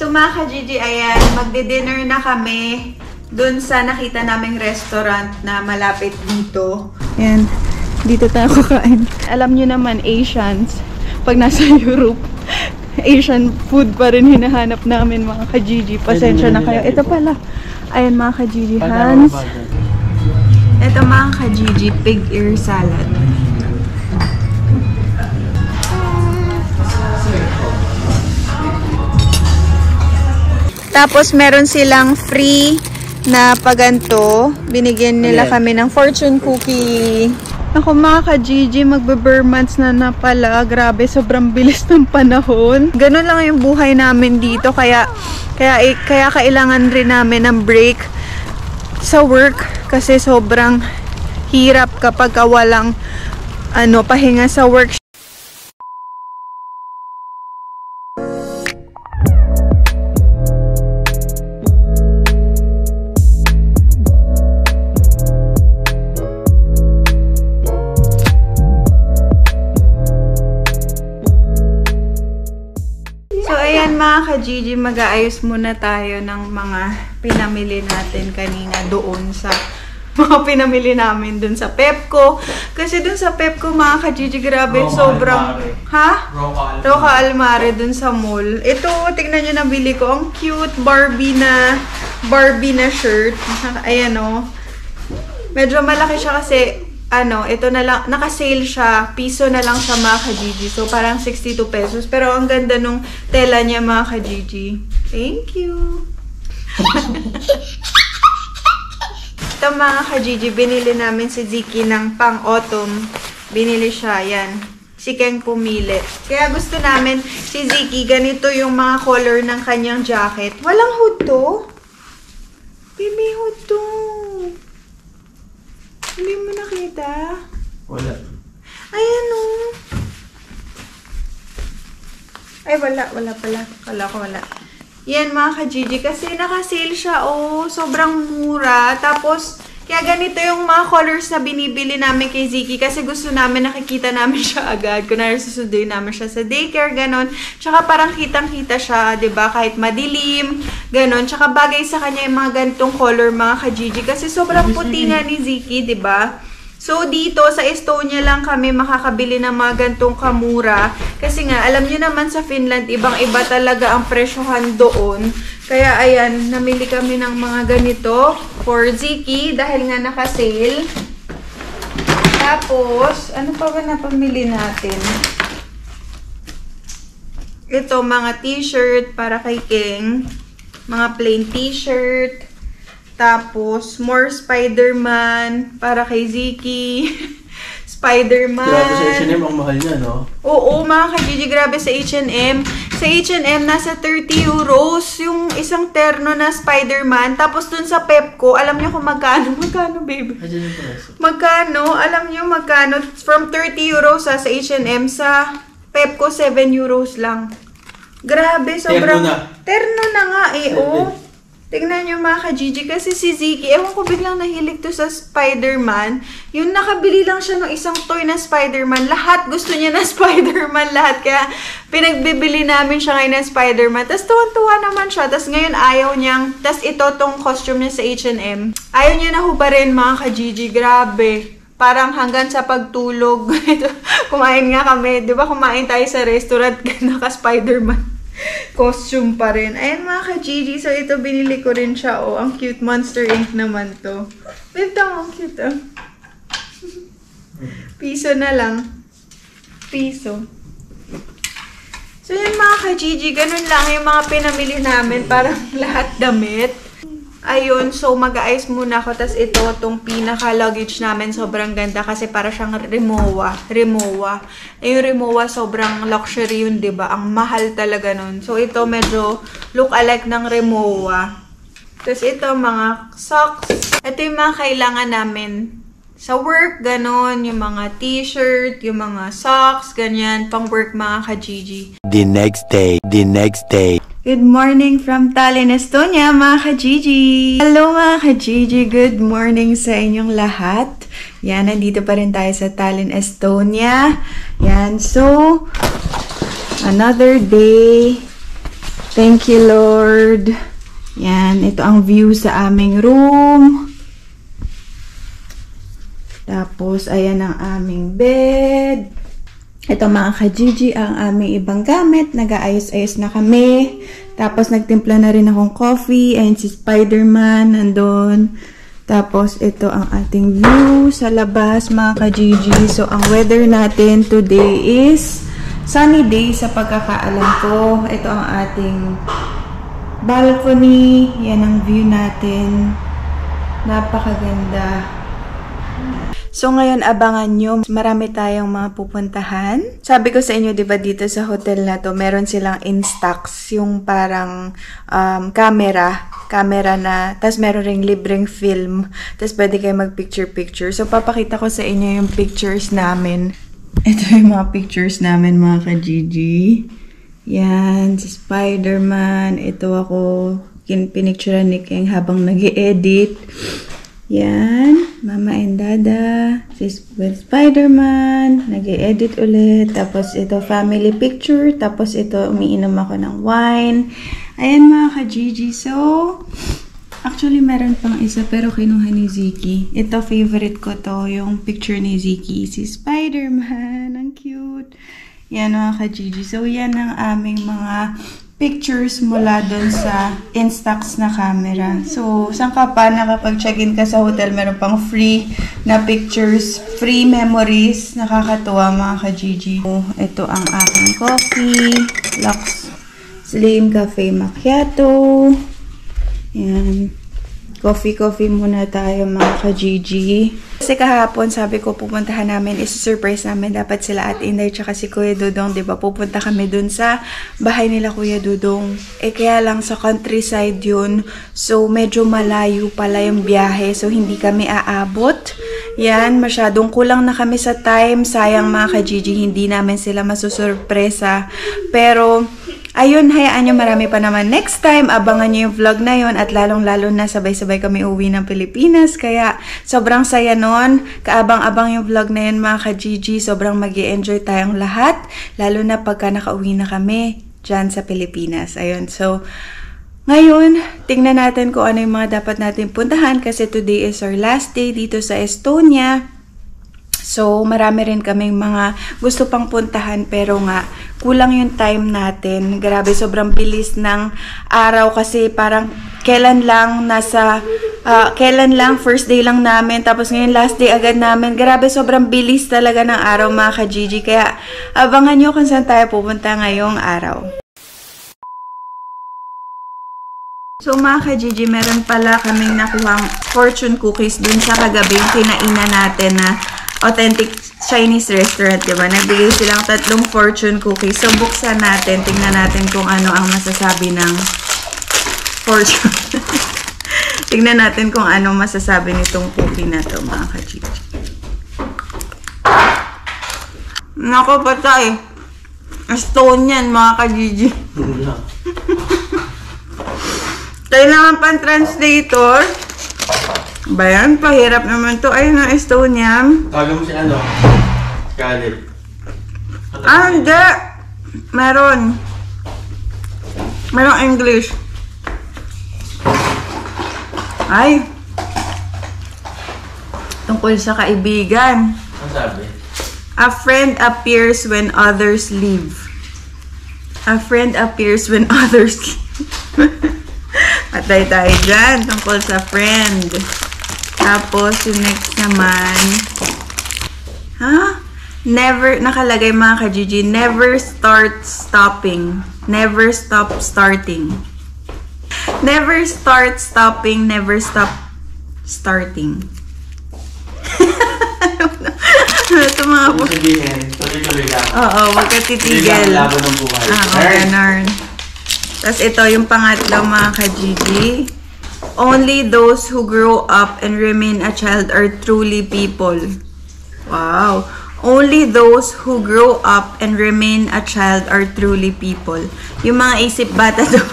So mga ka-Gigi, ayan, magde-dinner na kami dun sa nakita naming restaurant na malapit dito. Ayan, dito tayo kakain. Alam nyo naman, Asians, pag nasa Europe, Asian food pa rin hinahanap namin mga ka-Gigi. Pasensya na kayo. Ito pala. Ayan mga ka-Gigi, Hans. Ito mga ka-Gigi, pig ear salad. Tapos meron silang free na paganto. Binigyan nila kami ng fortune cookie. Ako mga ka-Gigi, magbe-bare months na pala. Grabe, sobrang bilis ng panahon. Ganun lang yung buhay namin dito. Kaya kailangan rin namin ng break sa work. Kasi sobrang hirap kapag walang pahinga sa work. Mga ka-Gigi, mag-aayos muna tayo ng mga pinamili natin kanina doon sa mga pinamili namin doon sa Pepco. Kasi doon sa Pepco, mga ka-Gigi, grabe, sobrang... Ha? Roca Almare doon sa mall. Ito, tignan nyo, nabili ko. Ang cute Barbie na shirt. Ayan o. Medyo malaki siya kasi... ito na lang, naka-sale siya, piso na lang sa mga ka-Gigi. So, parang 62 pesos. Pero, ang ganda nung tela niya, mga ka-Gigi. Thank you! Ito, mga ka-Gigi, binili namin si Ziki ng pang-autumn. Binili siya, yan. Si Keng pumili. Kaya gusto namin, si Ziki, ganito yung mga color ng kanyang jacket. Walang hood to? Baby, hood to. Hindi mo nakita? Wala. Ayan o. Ay, wala pala. Kala ko wala. Yan mga ka-Gigi. Kasi naka-sale siya o. Sobrang mura. Tapos, kaya ganito yung mga colors na binibili namin kay Ziki. Kasi gusto namin, nakikita namin siya agad. Kunwari susunduin namin siya sa daycare, ganon. Tsaka parang kitang-kita siya, diba? Kahit madilim, ganon. Tsaka bagay sa kanya yung mga ganitong color, mga ka-Gigi. Kasi sobrang puti nga ni Ziki, diba? So, dito sa Estonia lang kami makakabili ng mga gantong kamura. Kasi nga, alam niyo naman sa Finland, ibang-iba talaga ang presyohan doon. Kaya, ayan, namili kami ng mga ganito for Ziki dahil nga naka-sale. Tapos, ano pa ba napamili natin? Ito, mga t-shirt para kay King. Mga plain t-shirt. Tapos, more Spider-Man para kay Ziki. Spider-Man. Grabe sa H&M, ang mahal niya, no? Oo, mga ka-Gigi, grabe sa H&M. Sa H&M, nasa 30 euros yung isang terno na Spider-Man. Tapos dun sa Pepco, alam niyo kung magkano? Magkano, baby? Magkano? Alam niyo magkano? From 30 euros sa H&M, sa Pepco, 7 euros lang. Grabe, sobrang... Terno na nga eh, oh. Tingnan nyo mga ka-Gigi, kasi si Ziki, ewan ko biglang nahilig to sa Spider-Man. Yung nakabili lang siya ng isang toy na Spider-Man. Lahat gusto niya na Spider-Man, lahat. Kaya pinagbibili namin siya ngayon ng Spider-Man. Tapos tuwan-tuwa naman siya. Tapos ngayon ayaw niyang, tapos ito tong costume niya sa H&M. Ayaw niya na hubarin mga ka-Gigi, grabe. Parang hanggang sa pagtulog. Kumain nga kami, di ba kumain tayo sa restaurant, naka-Spider-Man costume pa rin. Ayan mga ka-Gigi. So, ito binili ko rin siya. Oh, ang cute. Monster Inc. naman to. Babe, ang cute oh. Piso na lang. Piso. So, yan mga ka-Gigi. Ganun lang yung mga pinamili namin. Parang lahat damit. Ayun, so mag-aayos muna ako. Tapos ito, itong pinaka-luggage namin, sobrang ganda kasi para siyang Rimowa. Yung Rimowa, sobrang luxury yun, diba? Ang mahal talaga nun. So ito, medyo look-alike ng Rimowa. Tapos ito, mga socks. Ito yung mga kailangan namin sa work, ganon. Yung mga t-shirt, yung mga socks, ganyan. Pang work, mga ka-Gigi. The next day. Good morning from Tallinn, Estonia, mga ka-Gigi! Hello mga ka-Gigi! Good morning sa inyong lahat. Yan, nandito pa rin tayo sa Tallinn, Estonia. Yan, so, another day Thank you, Lord. Yan, ito ang view sa aming room. Tapos, ayan ang aming bed. Ito mga ka-Gigi, ang aming ibang gamit. Nag-aayos-ayos na kami. Tapos, nagtimpla na rin akong coffee. Ayan si Spider-Man, nandun. Tapos, ito ang ating view sa labas, mga ka-Gigi. So, ang weather natin today is sunny day sa pagkakaalam ko. Ito ang ating balcony. Yan ang view natin. Napakaganda. So, ngayon, abangan nyo. Marami tayong mga pupuntahan. Sabi ko sa inyo, diba, dito sa hotel na to, meron silang in-stocks, yung parang camera na, tas meron ring libreng film, tas pwede kayo mag-picture-picture. So, papakita ko sa inyo yung pictures namin. Ito yung mga pictures namin, mga ka-Gigi. Yan, si Spider-Man. Ito ako, pinicturean ni King habang nag-i-edit. Yan, Mama and Dada, with Spider-Man, nag-i-edit ulit, tapos ito family picture, tapos ito umiinom ako ng wine. Ayan mga ka-Gigi. So, actually meron pang isa pero kinuha ni Ziki. Ito favorite ko to, yung picture ni Ziki, si Spider-Man, ang cute. Yan mga ka-Gigi. So, yan ang aming mga pictures mula dun sa Instax na camera. So, saan ka pa nakapag-check-in ka sa hotel, meron pang free na pictures, free memories. Nakakatuwa mga ka-Gigi. So, ito ang aking coffee, Lux Slim Cafe Macchiato. Yan. Coffee muna tayo mga ka-Gigi. Kasi kahapon sabi ko pupuntahan namin, is-surprise namin dapat sila at Inday tsaka si Kuya Dudong, diba? Pupunta kami dun sa bahay nila Kuya Dudong. Eh kaya lang sa countryside yun. So medyo malayo pala yung biyahe. So hindi kami aabot. Yan, masyadong kulang na kami sa time. Sayang mga ka-Gigi, hindi namin sila masusurpresa. Pero ayun, hayaan nyo, marami pa naman. Next time, abangan nyo yung vlog na yun at lalong-lalo na sabay-sabay kami uwi ng Pilipinas. Kaya sobrang saya nun. Kaabang-abang yung vlog na yun mga ka-Gigi. Sobrang mag-i-enjoy tayong lahat. Lalo na pagka nakauwi na kami dyan sa Pilipinas. Ayun, so ngayon, tingnan natin kung ano yung mga dapat natin puntahan kasi today is our last day dito sa Estonia. So, marami rin kaming mga gusto pang puntahan pero nga, kulang yung time natin. Grabe, sobrang bilis ng araw kasi parang kailan lang first day lang namin, tapos ngayon last day agad namin. Grabe, sobrang bilis talaga ng araw mga ka-Gigi. Kaya, abangan nyo kung saan tayo pupunta ngayong araw. So mga ka-Gigi, meron pala kaming nakuhang fortune cookies dun sa kagabi yung kinainan natin na authentic Chinese restaurant, diba? Nagbigay silang 3 fortune cookies. So buksan natin, tingnan natin kung ano ang masasabi ng fortune. Tingnan natin kung ano masasabi nitong cookie na to mga ka-Gigi. Nako patay. Estonian mga ka-Gigi. Kailangan pang translator. Bayan, pahirap naman to. Ayun ang Estonian. Tawag mo si ano? Scarlett. Hindi. Meron. Merong English. Ay. Tungkol sa kaibigan. Ano sabi? A friend appears when others leave. A friend appears when others leave. Patay tayo dyan tungkol sa friend. Tapos, yung next naman. Never, nakalagay mga ka-Gigi, never start stopping. Never stop starting. Never start stopping, never stop starting. Ito mga po. Tuloy-tuloy lang. Oo, wag ka titigil. Laban ng buhay. Ganun. Tapos ito yung pangatlo mga ka-Gigi. Only those who grow up and remain a child are truly people. Wow. Only those who grow up and remain a child are truly people. Yung mga isip bata daw.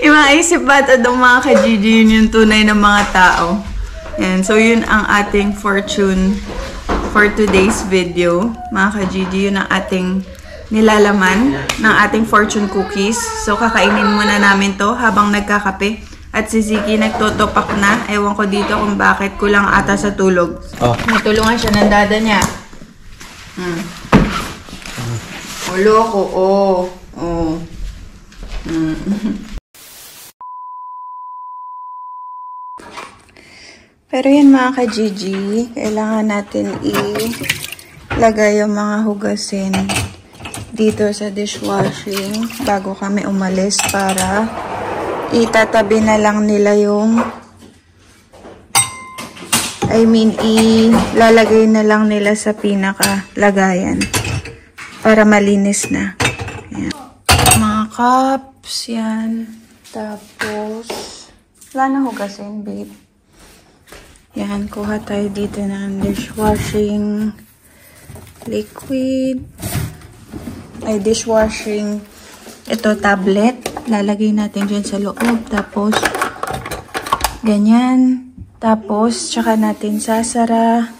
Yung mga isip bata daw mga ka-Gigi, yun yung tunay ng mga tao. And so yun ang ating fortune for today's video. Mga ka-Gigi, yun ang ating nilalaman ng ating fortune cookies. So, kakainin muna namin to habang nagkakape. At si Ziki nagtotopak na. Ewan ko dito kung bakit kulang ata sa tulog. Natulungan siya ng dada niya. Loko, Pero yan mga ka-Gigi, kailangan natin ilagay yung mga hugasin dito sa dishwashing bago kami umalis para itatabi na lang nila yung ilalagay na lang nila sa pinaka-lagayan para malinis na. Ayan. Mga cups, yan. Tapos, wala na hugasin, babe. Yan, kuha tayo dito ng dishwashing liquid. Dishwashing, ito, tablet. Lalagay natin dyan sa loob. Tapos, ganyan. Tapos, tsaka natin sasara.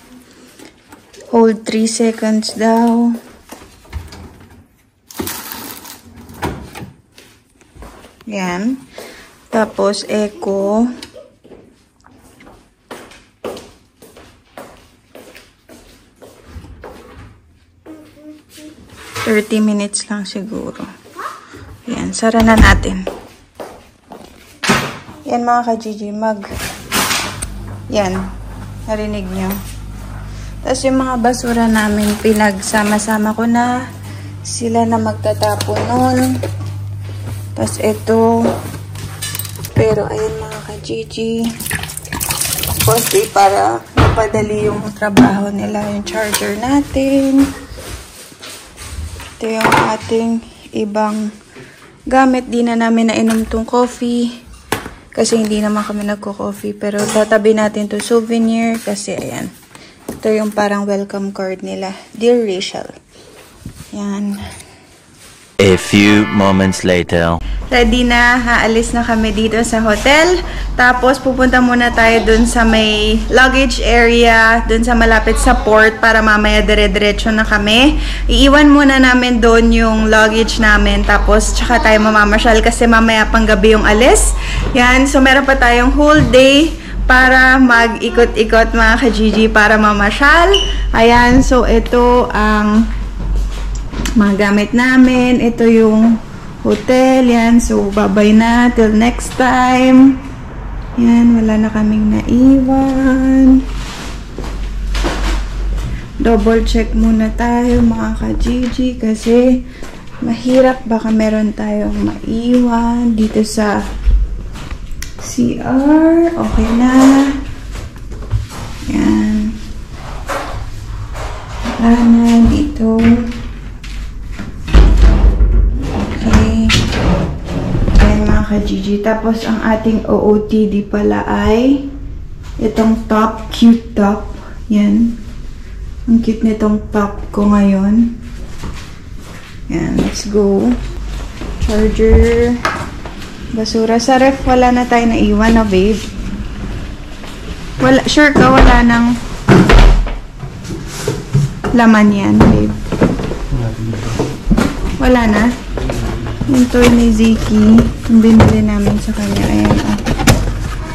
Hold 3 seconds daw. Yan. Tapos, echo. $30 minutes lang siguro. Yan, sara na natin. Yan mga ka-Gigi, yan, narinig nyo. Tapos yung mga basura namin, pinagsama-sama ko na. Sila na magtatapon nun. Tapos ito. Pero ayan mga ka-Gigi. Kasi para mapadali yung trabaho nila, yung charger natin. Ito yung ating ibang gamit. Di na namin nainom tong coffee. Kasi hindi naman kami nagko-coffee. Pero tatabi natin to souvenir. Kasi ayan. Ito yung parang welcome card nila. Dear Rachel. Yan. A few moments later. Ready na. Haalis na kami dito sa hotel. Tapos pupunta muna tayo dun sa may luggage area. Dun sa malapit sa port. Para mamaya dire-diretso na kami. Iiwan muna namin dun yung luggage namin. Tapos tsaka tayo mamamasyal. Kasi mamaya pang gabi yung alis. Yan. So meron pa tayong whole day para mag-ikot-ikot mga ka-Gigi para mamasyal. Ayan. So ito ang mga gamit namin. Ito yung hotel. Yan. So, bye-bye na. Till next time. Yan. Wala na kaming naiwan. Double check muna tayo mga ka-Gigi. Kasi mahirap. Baka meron tayong maiwan dito sa CR. Okay na. Yan. Wala na dito. Ka-Gigi. Tapos, ang ating OOTD pala ay itong top. Cute top. Yan. Ang cute nitong top ko ngayon. Yan. Let's go. Charger. Basura. Sa ref, wala na tayo naiwan na, babe. Wala, sure ka, wala nang laman yan, babe. Wala na. Yung toy ni Ziki, yung binili namin sa kanya. Ayan,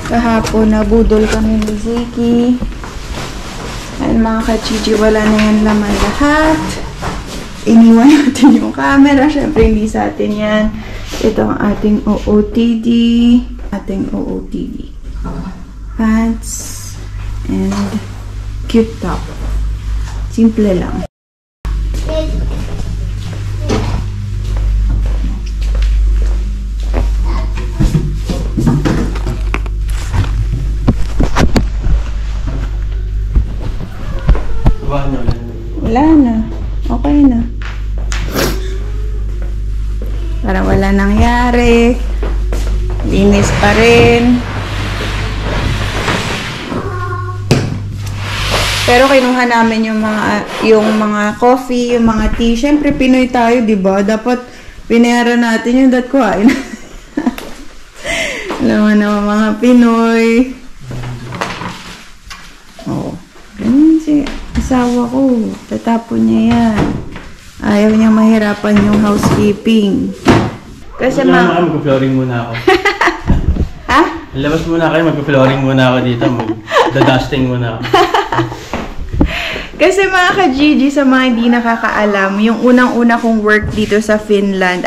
kahapon, nabudol kami ni Ziki. Ayan, mga ka-Gigi, wala na yan laman lahat. Iniwan natin yung camera. Syempre, hindi sa atin yan. Ito ang ating OOTD. Pants. And cute top. Simple lang. Wala na. Okay na. Para wala nangyari. Linis pa rin. Pero kinuha namin yung mga coffee, yung mga tea. Siyempre, Pinoy tayo, diba? Dapat pinayaran natin yung kuhain. Alam mo naman mga Pinoy. Oo. Ganyan siya. Asawa ko, tatapon niya yan. Ayaw niyang mahirapan yung housekeeping. Kasi mag-flooring muna ako. Ha? Labas muna kayo, mag-flooring muna ako dito. Mag-dusting muna ako. Kasi mga ka-Gigi, sa mga hindi nakakaalam, yung unang-una kong work dito sa Finland,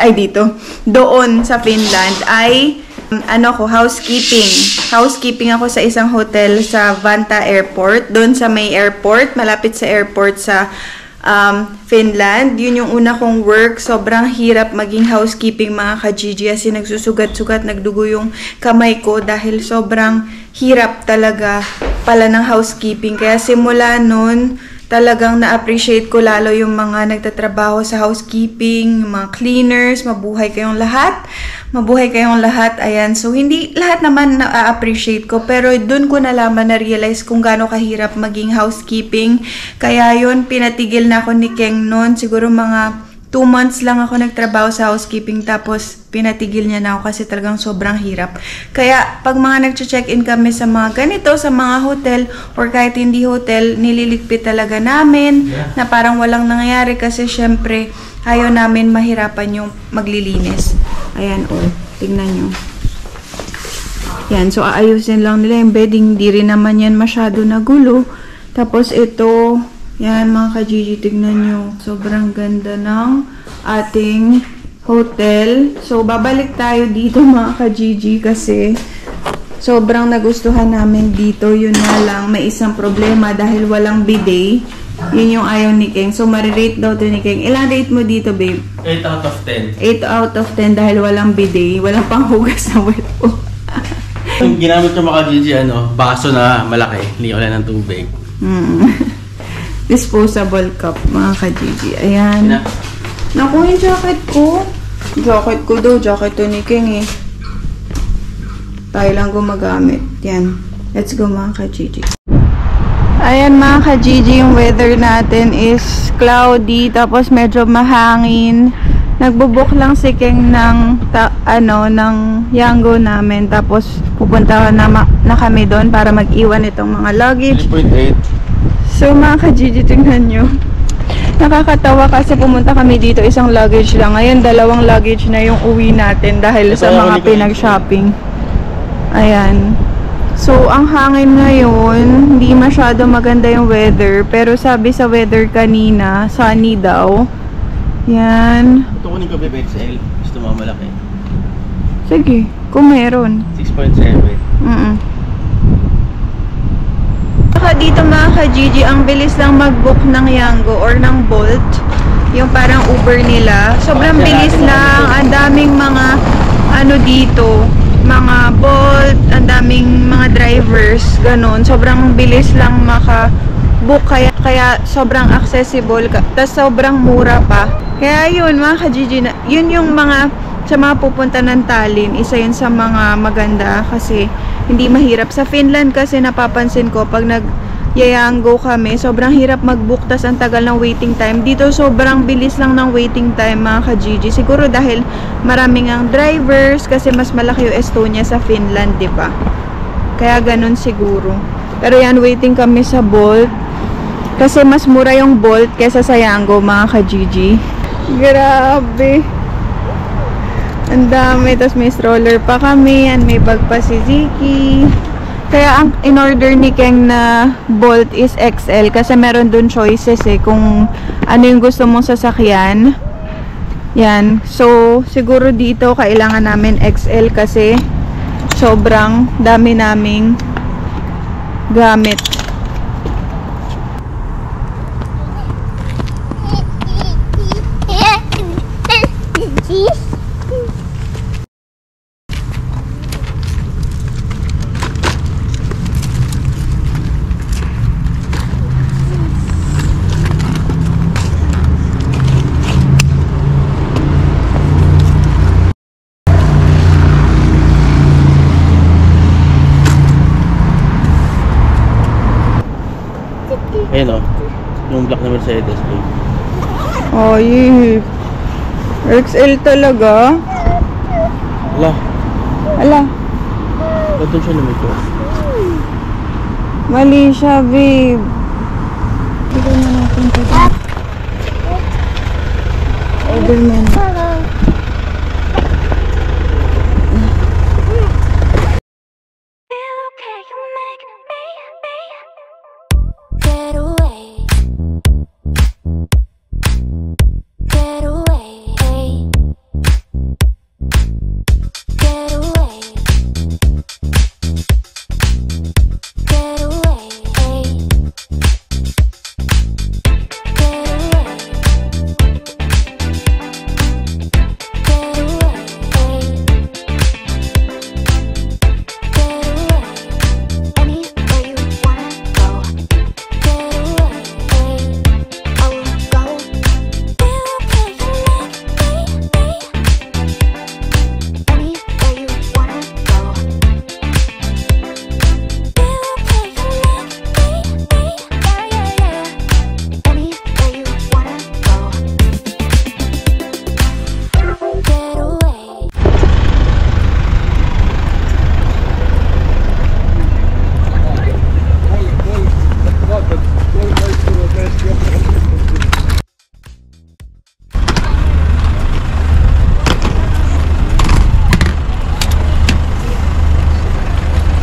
doon sa Finland, ay, housekeeping. Housekeeping ako sa isang hotel sa Vantaa Airport, doon sa may airport, malapit sa airport sa Finland. Yun yung una kong work. Sobrang hirap maging housekeeping mga ka-Gigi. Kasi nagsusugat-sugat, nagdugo yung kamay ko dahil sobrang hirap talaga pala ng housekeeping. Kaya simula nun, talagang na-appreciate ko lalo yung mga nagtatrabaho sa housekeeping, yung mga cleaners, mabuhay kayong lahat. Mabuhay kayong lahat. Ayan. So, hindi lahat naman na-appreciate ko. Pero dun ko nalaman, na-realize kung gaano kahirap maging housekeeping. Kaya yun, pinatigil na ako ni Keng noon. Siguro mga 2 months lang ako nagtrabaho sa housekeeping. Tapos, pinatigil niya na ako kasi talagang sobrang hirap. Kaya, pag mga nag-check-in kami sa mga ganito, sa mga hotel, or kahit hindi hotel, nililigpit talaga namin na parang walang nangyayari kasi syempre, ayaw namin mahirapan yung maglilinis. Ayan, tingnan nyo. Yan, so aayusin lang nila yung bedding. Hindi rin naman yan masyado nagulo. Tapos ito, yan mga ka-Gigi, tingnan nyo. Sobrang ganda ng ating hotel. So, babalik tayo dito mga ka-Gigi kasi sobrang nagustuhan namin dito. Yun na lang, may isang problema dahil walang bidet. Yun yung ayaw ni Keng. So, marirate daw to ni Keng. Ilang rate mo dito, babe? 8 out of 10. 8 out of 10 dahil walang bidet. Walang panghugas na wet po. Yung ginamit ko mga Gigi, baso na malaki. Hindi wala ng tubig. Disposable cup, mga ka-Gigi. Ayan. Naku, yung jacket ko. Jacket ko daw. Jacket to ni Keng eh. Tayo lang gumagamit. Yan. Let's go mga ka-Gigi. Ayan mga ka-Gigi, yung weather natin is cloudy, tapos medyo mahangin. Nagbubuk lang si Keng ng Yango namin, tapos pupunta na kami doon para mag-iwan itong mga luggage. 3.8. So mga ka-Gigi, tingnan nyo. Nakakatawa kasi pumunta kami dito, isang luggage lang. Ngayon, 2 luggage na yung uwi natin dahil sa mga pinag-shopping. Ayan. So, ang hangin ngayon, hindi masyado maganda yung weather. Pero sabi sa weather kanina, sunny daw. Yan. Ito kunin ko BBXL. Gusto mo malaki? Sige, kung meron. 6.7. Saka dito mga ka-Gigi, ang bilis lang mag-book ng Yango or ng Bolt. Yung parang Uber nila. Sobrang bilis lang. Ang daming mga dito. Mga Bolt, ang daming mga drivers, ganun. Sobrang bilis lang maka-book, kaya sobrang accessible, tas sobrang mura pa. Kaya yun, mga ka-Gigi, yun yung mga, sa mga pupunta ng Tallinn, isa yun sa mga maganda kasi hindi mahirap. Sa Finland kasi napapansin ko, pag Yango kami, sobrang hirap mag-book, tas ang tagal ng waiting time. Dito sobrang bilis lang ng waiting time mga ka-Gigi. Siguro dahil maraming ang drivers kasi mas malaki yung Estonia sa Finland, di ba? Kaya ganun siguro. Pero yan, waiting kami sa Bolt. Kasi mas mura yung Bolt kesa sa Yango mga ka-Gigi. Grabe. Ang dami. Tas may stroller pa kami. Yan, may bag pa si Ziki. Kaya ang in-order ni Keng na Bolt is XL kasi meron dun choices eh kung ano yung gusto mong sasakyan. Yan. So, siguro dito kailangan namin XL kasi sobrang dami naming gamit. Ayun yung black na Mercedes. Ay, XL talaga. Ala. Ba't siya lumito? Mali siya, babe. Tignan na natin ito. Spider-Man. Get away. Get away. Get away. Get away.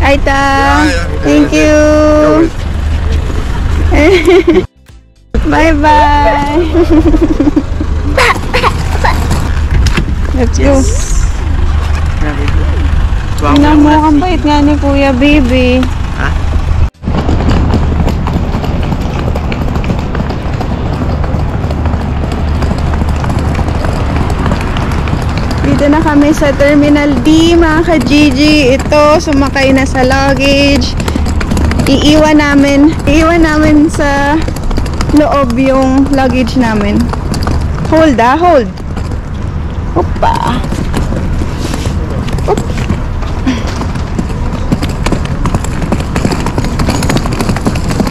Aita, thank you. Bye bye. Let's go. Tingnan mo, ang bait nga ni Kuya Baby. Ha? Dito na kami sa Terminal D, mga ka-Gigi. Ito, sumakay na sa luggage. Iiwan namin sa loob yung luggage namin. Hold hold. Opa. Op.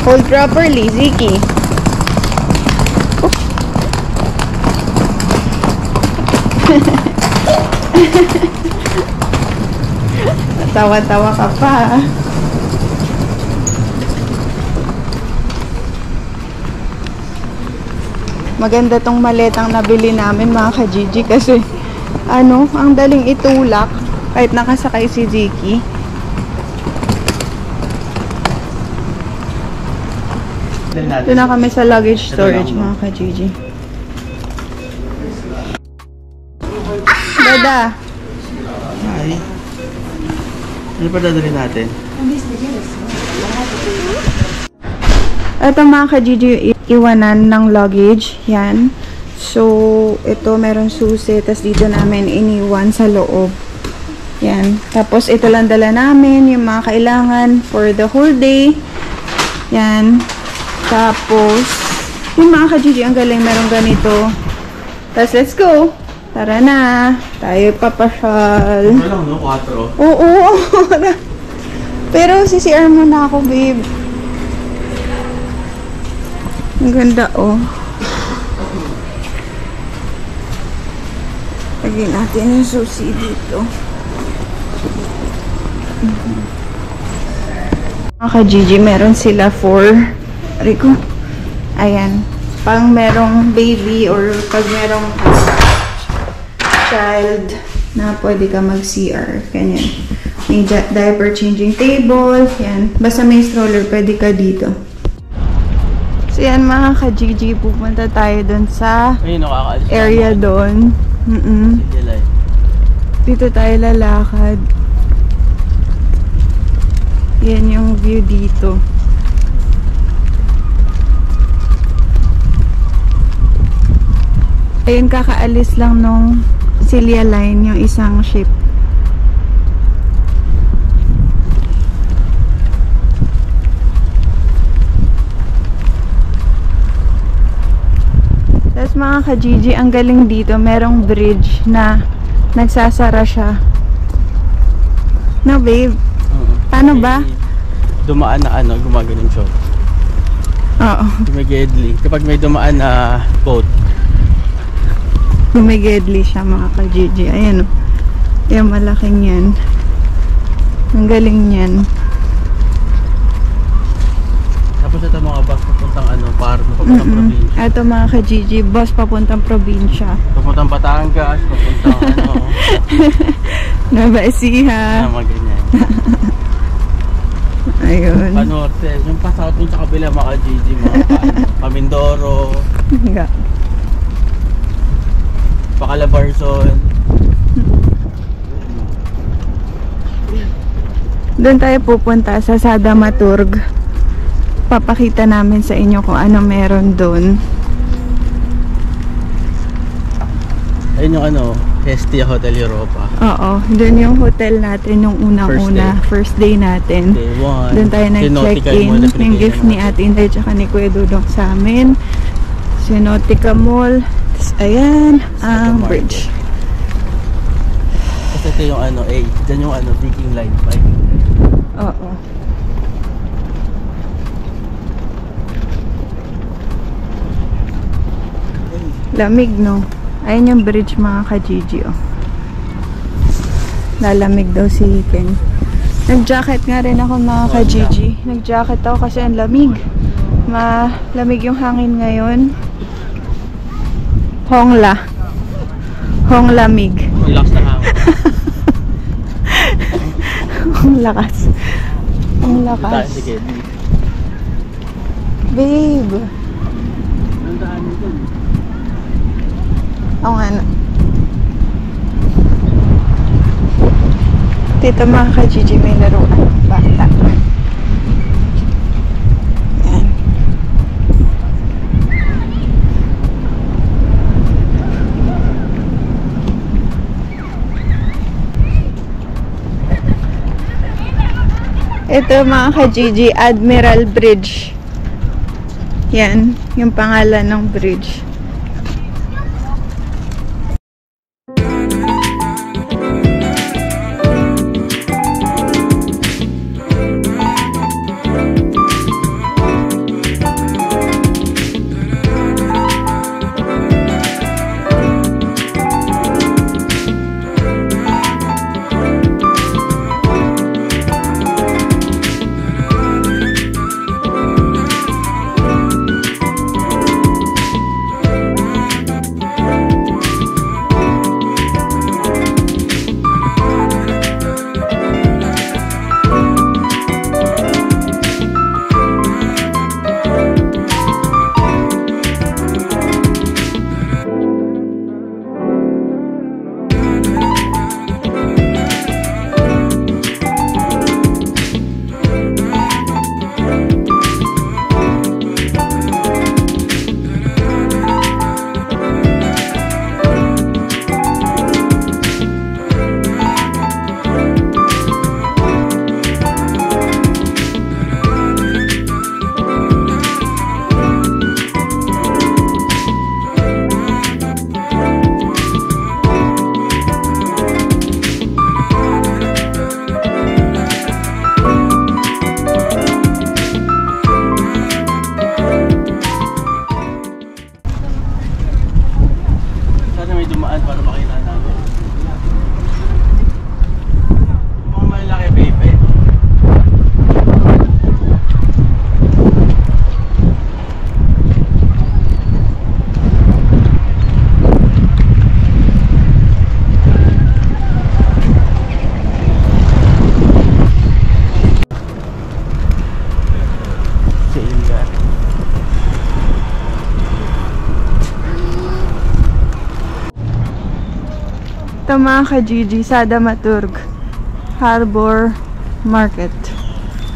Hold properly, Ziki. Op. Tawa-tawa ka pa. Maganda tong maletang nabili namin, mga ka-Gigi, kasi ang daling itulak kahit nakasakay si Ziki. Ito na kami sa luggage storage, mga ka-Gigi. Dada. Hi. Ano pa dadalhin natin? Ito, mga ka-Gigi, iwanan ng luggage. Yan. So, ito meron susi. Tapos dito namin iniwan sa loob. Yan. Tapos ito lang dala namin. Yung mga kailangan for the whole day. Yan. Tapos, yung mga ka-Gigi, ang galing. Meron ganito. Tapos, let's go. Tara na. Tayo papasyal. Ano lang, no? 4. Oo. Pero, CCR muna ako, babe. Ang ganda, oh. Lagyan natin yung susi dito. Mga ka-Gigi, meron sila for Rico. Ayan. Pang merong baby or pag merong child na pwede ka mag-CR. Ganyan. May diaper changing table. Yan. Basta may stroller, pwede ka dito. So yan, mga ka-Gigi, pupunta tayo dun sa area doon. Dito tayo lalakad. Yan yung view dito. Ayun, kakaalis lang nung Celia Line, yung isang ship. Tapos mga ka-Gigi, ang galing dito, merong bridge na nagsasara siya. No, babe? Paano ba? Dumaan na gumagaling siya. Oo. Gumagedli. Kapag may dumaan na boat. Gumagedli siya, mga ka-Gigi. Ayan o. Yung malaking yan. Ang galing yan. Tapos ito mga bus na papuntang papuntang probinsya. Ito mga ka-Gigi, bus papuntang probinsya. Papuntang Batangas, papuntang Nueva Ecija. mga ganyan. Ayun. Panorte, yung pasakot dun sa kabila mga Gigi, Pamindoro, Nga. Pacalabarzon. Doon tayo pupunta sa Sada Maturg. Papakita namin sa inyo kung ano meron doon. Ayun yung Hestia Hotel Europa. Oo, doon yung hotel natin nung unang-una, first day natin. Day 1. Doon tayo nag-check-in. Yung gift ni Ate Inday tsaka ni Kuya Dudong sa amin. Nautica Mall. Tapos ayan, ang bridge. Kasi ito yung dyan yung Viking Line 5. Oo. Lamig, no? Ayun yung bridge mga ka-Gigi, oh. Lalamig daw si Ken. Nag-jacket nga rin ako mga ka-Gigi. Nag-jacket ako kasi ang lamig. Malamig yung hangin ngayon. Honglamig. Relax na hangin. Ang lakas. Ang lakas. Sige. Babe. Nandaan nito. Oo nga na. Dito mga ka-Gigi may laruan. Bata. Yan. Ito mga ka-Gigi, Admiral Bridge. Yan, yung pangalan ng bridge. Ito mga ka-Gigi, Sada Maturg Harbor Market.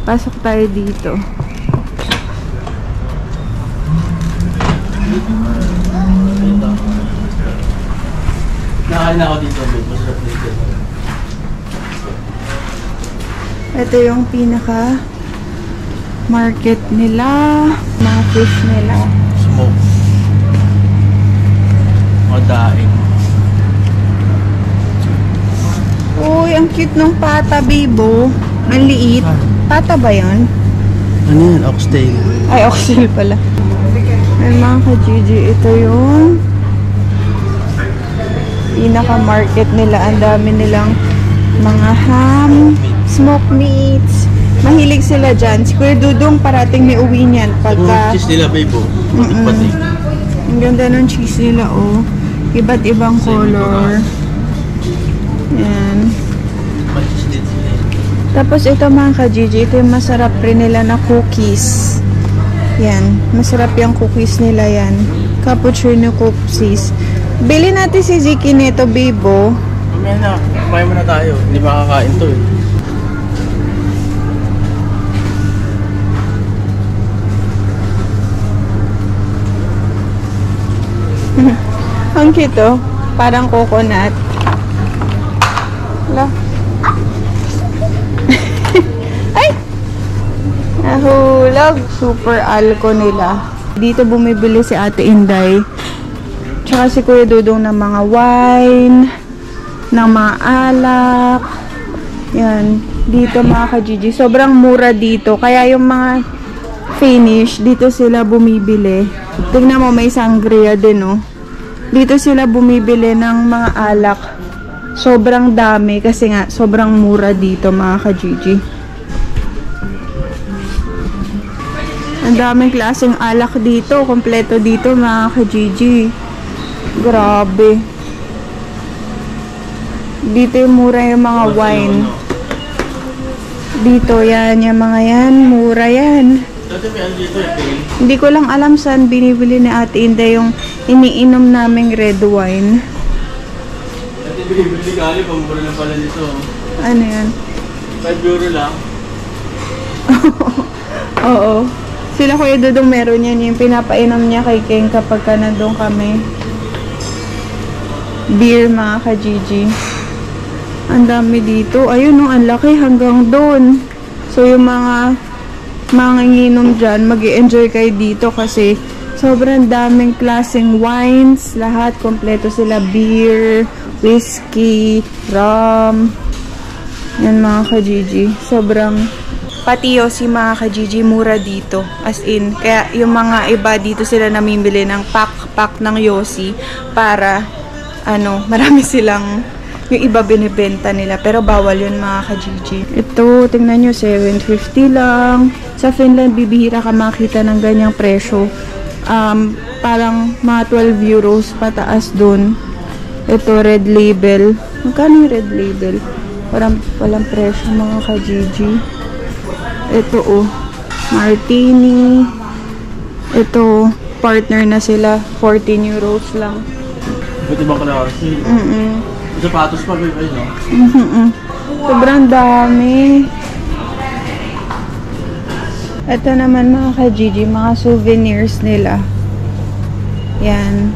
Pasok tayo dito. Nakain ako dito. Masarap dito. Ito yung pinaka market nila. Mga fish nila. Smoke. Mga daing. Uy, ang cute ng pata, bibo. Ang liit. Pata ba yun? Ano yan? Oxtail. Ay, oxtail pala. Ay, mga ka-Gigi, ito yung pinaka-market nila. Ang dami nilang mga ham, smoked meats, Mahilig sila dyan. Si Kuya Dudong parating may uwi niyan. Yung Pagka, cheese nila, babe, oh. Patik-patik. ang ganda ng cheese nila, oh. Iba't ibang color. Yan. May cheese din sila. Tapos ito mga ka-Gigi, ito yung masarap rin nila na cookies. Yan. Masarap yung cookies nila yan. Cappuccino cookies. Bili natin si Ziki nito, Bibo. Mamaya na, kumain muna tayo. Hindi makakain to eh. Ang cute, oh. Parang coconut. Wala. Ay! Nahulog. Super alco nila. Dito bumibili si Ate Inday. Tsaka si Kuya Dudong ng mga wine, ng mga alak. Yan. Dito mga ka-Gigi. Sobrang mura dito. Kaya yung mga finish, dito sila bumibili. Tingnan mo, may sangria din, oh. Dito sila bumibili ng mga alak. Sobrang dami kasi nga, sobrang mura dito mga ka-Gigi. Ang daming klaseng alak dito. Kompleto dito mga ka-Gigi. Grabe. Dito yung mura yung mga wine. Dito yan, yung mga yan. Mura yan. Dati may ano dito eh, pale. Hindi ko lang alam saan binibili ni Ate Inday yung iniinom naming red wine. Dati binibili kali, pamura lang pala nito. Ano yan? 5 euro lang. Oo. Sila Kuya Dudong meron yan. Yung pinapainom niya kay King kapag ka nandun kami. Beer mga ka-Gigi. Ang dami dito. Ayun no, ang laki hanggang doon. So yung mga nginom dyan, mag-i-enjoy kayo dito kasi sobrang daming klaseng wines. Lahat, kompleto sila. Beer, whiskey, rum. Yan mga ka-Gigi. Sobrang pati Yossi mga ka-Gigi, mura dito. As in, kaya yung mga iba dito sila namimili ng pack ng Yossi para, marami silang, yung iba binibenta nila. Pero bawal yun mga ka-Gigi. Ito, tingnan nyo, 750 lang. Sa Finland, bibihira ka makita ng ganyang presyo. Parang mga 12 euros pataas dun. Ito, red label. Magkano yung red label? Walang presyo mga ka-Gigi. Ito oh, martini. Ito, partner na sila. 14 euros lang. Buti bang kalawasi? Sapatos pa ba yun, no? Sobrang dami. Ito naman mga ka-Gigi, mga souvenirs nila. Yan.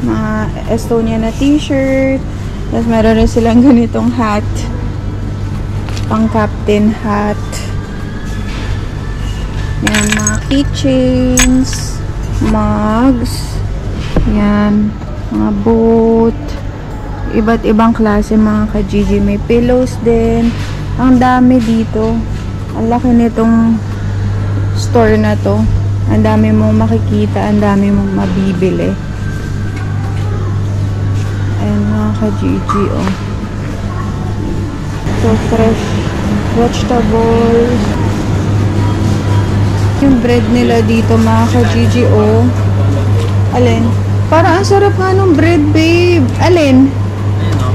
Mga Estonia na t-shirt. Tapos meron rin silang ganitong hat. Pang captain hat. Yan, mga keychains, mugs, yan, mga boot, iba't ibang klase mga ka-Gigi. May pillows din. Ang dami dito. Ang laki nitong store na to. Ang dami mong makikita, ang dami mong mabibili. Ayan mga ka-Gigi, oh. So fresh vegetables. Yung bread nila dito mga ka-Gigi, oh. Alin? Parang ang sarap nga nung bread, babe. Alin? Ayun, no?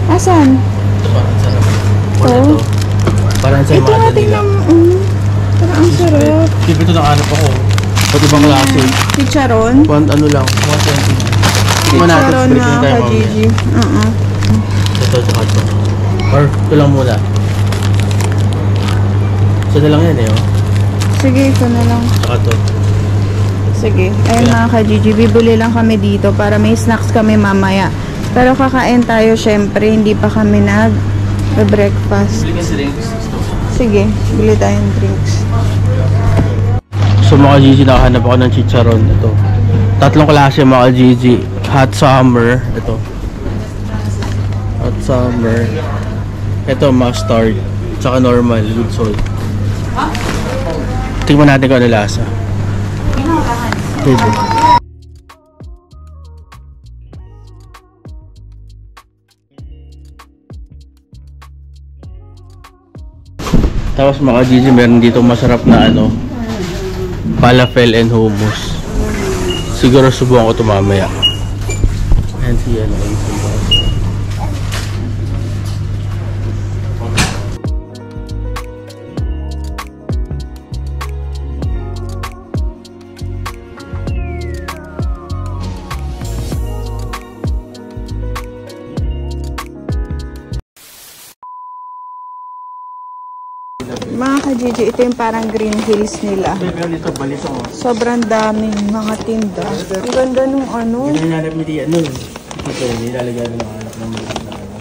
Asan? Ito parang sarap. Or Oh. ito. Parang sa Ito mga nga nila. tingnan mo. Parang ang sarap. Tipo ito nakahanap ako. Pati bang klase. Chicharon? Ano lang, 120. Tingnan natin, Chicharon break na mga tayo ka-Gigi. mamaya. Ito, tsaka ito. Or, ito lang muna. Isa na lang yan eh, oh. Sige, ito na lang. Tsaka ito. Sige. Ayun mga ka-Gigi, bibili lang kami dito para may snacks kami mamaya. Pero kakain tayo syempre, hindi pa kami nag-breakfast. Bili ka si drinks. Sige, bili tayong drinks. So mga Gigi, nakahanap ako ng chicharon. Ito. Tatlong klase mga Gigi. Hot summer. Ito. Hot summer. Ito, mustard. Tsaka normal, with salt. Tingnan natin kung ano lasa. Pwede. Tapos mga Gigi, meron dito masarap na ano, falafel and hummus. Siguro subukan ko ito mamaya. And si ano, Mga ka-Gigi, ito yung parang Green Hills nila. dito, balito ko. Sobrang daming mga tinda. Ang ganda nung ano. Hinanap ni Tia nun. Ito, nilalagyan ng anak ng mga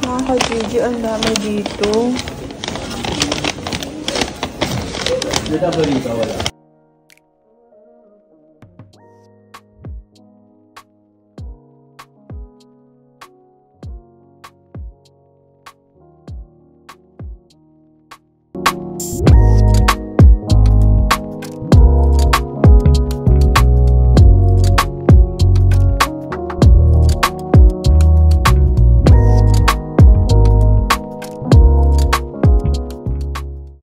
Mga ka-Gigi, ang dami dito. dito balito, wala.